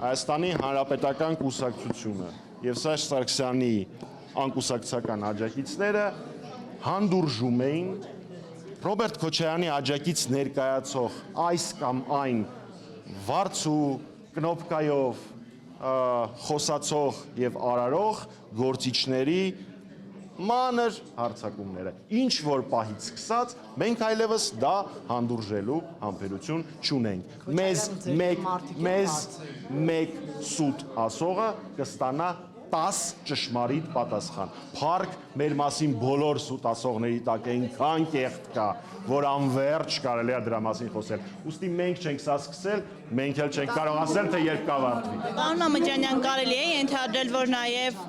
Հայաստանի Հանրապետական կուսակցությունը եւ Սերժ Սարգսյանի անկուսակցական աջակիցները հանդուրժում էին Ռոբերտ Քոչարյանի աջակից ներկայացող այս կամ այն վարձու կնոպկայով խոսացող եւ արարող գործիչների մանր հարցակումները, ինչ որ պահից սկսած, մենք այլևս դա հանդուրժելու համբերություն չունենք։ Մեզ մեկ սուտ ասողը կստանա 10 ճշմարիտ պատասխան։ Փառք մեր մասին բոլոր սուտ ասողների տակ այնքան կեղտ կա, որ անվերջ կարելի է դրա մասին խոսել։ Ուստի մենք չենք սա սկսել, մենք էլ չենք կարող ասել, թե երբ կավարտվի։ Պարոն Մամեջանյան, կարելի է ենթադրել, որ նաև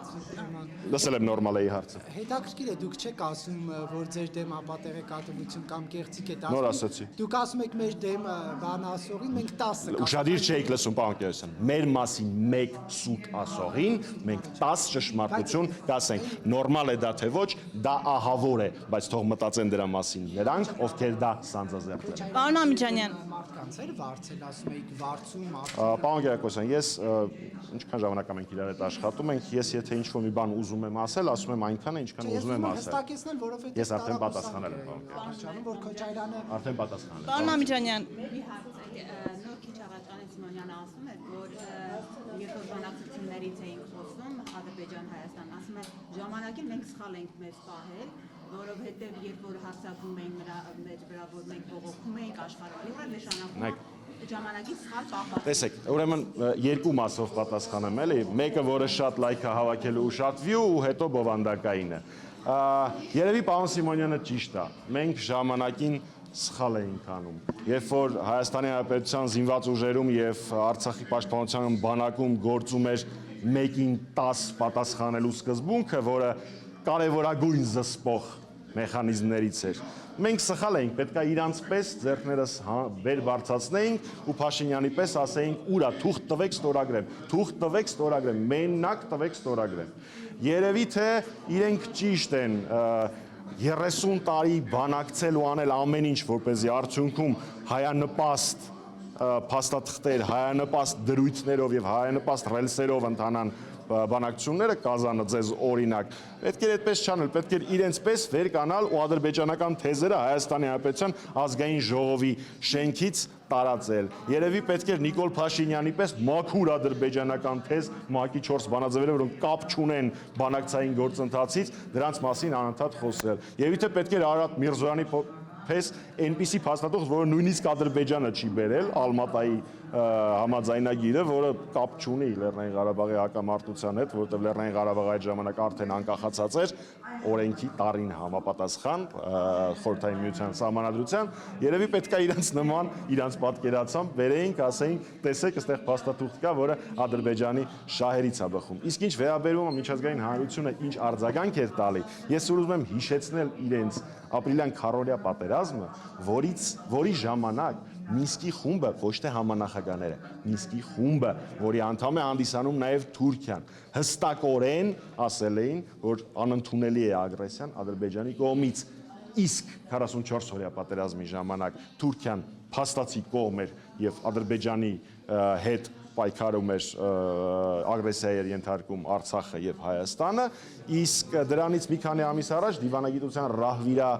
Լսել եմ նորմալ էի հարցը։ Հետաքրքիր է, դուք չեք ասում, որ ձեր դեմ ապատեղեկատվություն կամ կեղծիք եք Նոր ասացի։ Դուք ասում եք մեր դեմ բան ասողին, մենք 10 Ուշադիր չէիք լսում, պարոն Կերոսյան։ Մեր մասին մեկ սուտ ասողին մենք 10 ճշմարտություն կասենք։ Նորմալ է դա թե ոչ, դա ահավոր է, բայց թող մտածեն դրա մասին նրանք, ովքեր դա սանձազերծել են։ Պարոն Մամեջանյան, մարդկանց էր վարձել, ասում եք վարձում, Պարոն Կերակոսյան, ես ինչքան ժամանակ ենք իրար հետ աշխատում ենք, ես եթե ինչ-որ մի բան ուզում եմ ասել, ասում եմ այնքան է, ինչքան ուզում եմ ասել։ հստակեցնել, որովհետև Ես արդեն պատասխանել եմ, պարոն Կերակոսյան, որ Քոչարյանը Արդեն պատասխանել եմ։ Պարոն Մամեջանյան, Մի հարց է, նոր քիչ առաջ Անես Սիմոնյանը ասում էր, որ երբ որ բանակցություններից էին խոսում Ադրբեջան-Հայաստան, ասում է ժամանակին մենք սխալ ենք մեզ պահել, որովհետև երբ որ հարձակվում էին նրա մեջ վրա, որ մենք բողոքում էինք աշխարհի վրա, նշանակում է ժամանակի սխալ պահվածք։ Տեսեք, ուրեմն երկու մասով պատասխանեմ, էլի, մեկը որը շատ լայք է հավաքելու շատ view ու հետո բովանդակայինը։ Երևի պարոն Սիմոնյանը ճիշտ է։ Մենք ժամանակին սխալ էինք անում։ Երբ որ Հայաստանի Հանրապետության զինված ուժերում եւ Արցախի պաշտպանության բանակում գործում էր 1-ին 10 պատասխանելու սկզբունքը, որը կարևորագույն զսպող մեխանիզմներից էր։ Մենք սխալ էինք, պետք է իրանց պես ձեռքներս վեր բարձրացնեինք ու Փաշինյանի պես ասեինք՝ ուրա, թուղթ տվեք ստորագրեմ, թուղթ տվեք ստորագրեմ, մենակ տվեք ստորագրեմ։ Երևի թե իրենք ճիշտ են 30 տարի բանակցել ու անել ամեն ինչ, որպեսզի արդյունքում հայանպաստ փաստաթղթեր, հայանպաստ դրույթներով եւ հայանպաստ ռելսերով ընթանան բանակցությունները կազանը ձեզ օրինակ, պետք էր այդպես չանել, պետք էր իրենց պես վեր կանալ ու ադրբեջանական թեզերը Հայաստանի Հանրապետության ազգային ժողովի շենքից տարածել։ Երևի պետք էր Նիկոլ Փաշինյանի պես մաքուր ադրբեջանական թեզ ՄԱԿ-ի 4 բանաձևերը, որոնք կապ չունեն բանակցային գործընթացից, դրանց մասին անընդհատ խոսել։ Երևի թե պետք էր Արարատ Միրզոյանի պես այնպիսի փաստաթուղթ, որը նույնիսկ Ադրբեջանը չի բերել, Ալմատայի համաձայնագիրը, որը կապ չունի Լեռնային Ղարաբաղի հակամարտության հետ, որովհետև Լեռնային Ղարաբաղը այդ ժամանակ արդեն անկախացած էր օրենքի տարին համապատասխան Խորհրդային Միության սահմանադրության, երևի պետք է իրանց նման, իրանց պատկերացամբ վերեինք, ասեինք, տեսեք, այստեղ փաստաթուղթ կա, որը Ադրբեջանի շահերից է բխում։ Իսկ ինչ վերաբերում է միջազգային հանրությունը ինչ արձագանք էր տալի, ես ուզում եմ հիշեցնել իրենց ապրիլյան քառօրյա պատերազմը, որի ժամանակ Մինսկի խումբը, ոչ թե համանախագահները, Մինսկի խումբը, որի անդամ է հանդիսանում նաև Թուրքիան, հստակորեն ասել էին, որ անընդունելի է ագրեսիան Ադրբեջանի կողմից, իսկ 44-օրյա պատերազմի ժամանակ Թուրքիան փաստացի կողմ էր եւ Ադրբեջանի հետ պայքարում էր ագրեսիա էր ենթարկում Արցախը եւ Հայաստանը, իսկ դրանից մի քանի ամիս առաջ դիվանագիտության ռահվիրա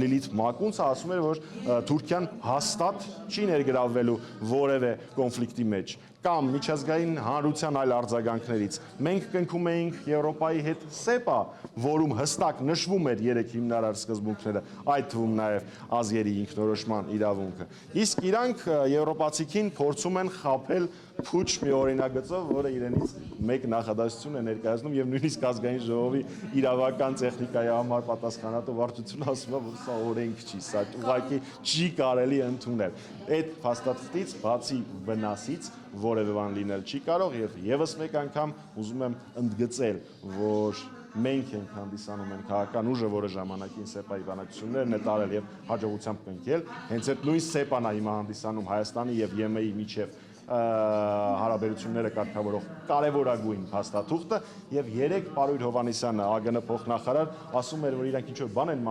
Լիլիթ Մակունցը ասում էր, որ Թուրքիան հաստատ չի ներգրավվելու որևէ կոնֆլիկտի մեջ կամ միջազգային հանրության այլ արձագանքներից։ Մենք կնքում էինք Եվրոպայի հետ ՍԵՊԱ, որում հստակ նշվում էր 3 հիմնարար սկզբունքները, այդ թվում նաև ազգերի ինքնորոշման իրավունքը։ Իսկ իրանք եվրոպացիքին փորձում են խաբել փուչ մի օրինագծով, որը իրենից մեկ նախադասություն է ներկայացնում եւ նույնիսկ ազգային ժողովի իրավական տեխնիկայի համար պատասխանատու վարչությունը ասում է, որ սա օրենք չի, սա ուղղակի չի կարելի ընդունել։ Այդ փաստաթղթից բացի վնասից որևէ բան լինել չի կարող եւ եւս մեկ անգամ ուզում եմ ընդգծել, որ մենք ենք հանդիսանում են քաղաքական ուժը, որը ժամանակին ՍԵՊԱ-ի բանակցություններն է տարել եւ հաջողությամբ կնքել, հենց այդ նույն ՍԵՊԱ-ն է հիմա հանդիսանում Հայաստանի եւ ԵՄ-ի միջև հարաբերությունները կարգավորող կարևորագույն փաստաթուղթը եւ 3 Պարույր Հովհաննիսյանը ԱԳՆ փոխնախարար ասում էր, որ իրանք ինչ-որ բան են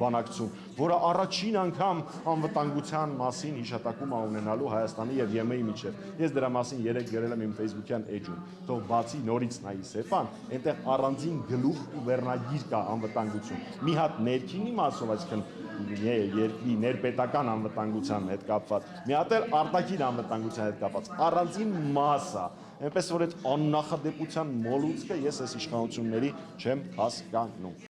բանակցում, որը առաջին անգամ անվտանգության մասին հիշատակում է ունենալու Հայաստանի եւ ԵՄ-ի միջեւ։ Ես դրա մասին երեք գրել եմ իմ Facebook-յան էջում։ Թող բացի նորից նայի Սեփան, այնտեղ առանձին գլուխ ու վերնագիր կա անվտանգություն։ Մի հատ ներքինի մասով, այսինքն երկրի ներպետական անվտանգության հետ կապված, մի հատ էլ արտաքին անվտանգության հետ կապված, առանձին մաս է, այնպես որ այդ աննախադեպության մոլուցքը ես այս իշխանությունների չեմ հասկանում։